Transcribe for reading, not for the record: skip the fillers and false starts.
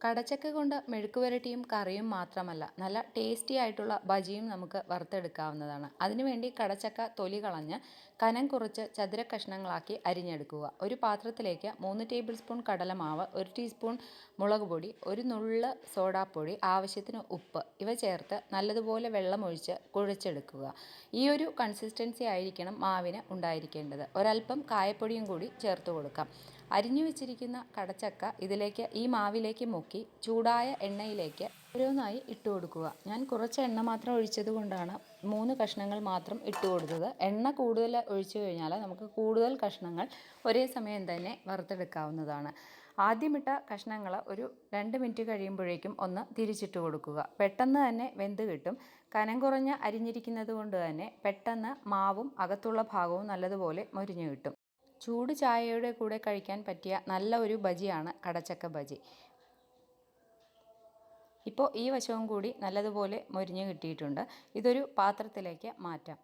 കടച്ചക്ക കൊണ്ട് മെഴുക്കുവരട്ടിയും കറിയും മാത്രമല്ല നല്ല ടേസ്റ്റി ആയിട്ടുള്ള ബജിയും നമുക്ക് വറുത്തെടുക്കാവുന്നതാണ്. അതിനുവേണ്ടി കടച്ചക്ക തൊലി കളഞ്ഞ് കനം കുറച്ച് ചതുര കഷ്ണങ്ങളാക്കി അരിഞ്ഞെടുക്കുക. ഒരു പാത്രത്തിലേക്ക് 3 ടേബിൾ സ്പൂൺ കടലമാവ്, 1 ടീസ്പൂൺ മുളക് പൊടി, ഒരു നുള്ള് സോഡാപ്പൊടി, ആവശ്യത്തിന് ഉപ്പ് ഇവ ചേർത്ത് നല്ലതുപോലെ വെള്ളമൊഴിച്ച് കുഴച്ചെടുക്കുക. ഈ ഒരു കൺസിസ്റ്റൻസി ആയിരിക്കണം മാവിന് ഉണ്ടായിരിക്കേണ്ടത്. ഒരൽപ്പം കായപ്പൊടിയും കൂടി ചേർത്ത് കൊടുക്കാം. അരിഞ്ഞു വെച്ചിരിക്കുന്ന കടച്ചക്ക ഈ മാവിലേക്ക് മുക്കി ചൂടായ എണ്ണയിലേക്ക് ഓരോന്നായി ഇട്ട് കൊടുക്കുക. ഞാൻ കുറച്ച് എണ്ണ മാത്രം ഒഴിച്ചത് കൊണ്ടാണ് 3 കഷ്ണങ്ങൾ മാത്രം ഇട്ട് കൊടുത്തത്. എണ്ണ കൂടുതൽ ഒഴിച്ചു കഴിഞ്ഞാൽ നമുക്ക് കൂടുതൽ കഷ്ണങ്ങൾ ഒരേ സമയം തന്നെ വറുത്തെടുക്കാവുന്നതാണ്. ആദ്യമിട്ട കഷ്ണങ്ങൾ ഒരു 2 മിനിറ്റ് കഴിയുമ്പോഴേക്കും ഒന്ന് തിരിച്ചിട്ട് കൊടുക്കുക. പെട്ടെന്ന് തന്നെ വെന്ത് കിട്ടും. കനം കുറഞ്ഞ് അരിഞ്ഞിരിക്കുന്നത് കൊണ്ട് തന്നെ പെട്ടെന്ന് മാവും അകത്തുള്ള ഭാഗവും നല്ലതുപോലെ മൊരിഞ്ഞു കിട്ടും. ചൂട് ചായയുടെ കൂടെ കഴിക്കാൻ പറ്റിയ നല്ല ഒരു ബജിയാണ് കടച്ചക്ക ബജി. ഇപ്പോൾ ഈ വശവും കൂടി നല്ലതുപോലെ മൊരിഞ്ഞ് കിട്ടിയിട്ടുണ്ട്. ഇതൊരു പാത്രത്തിലേക്ക് മാറ്റാം.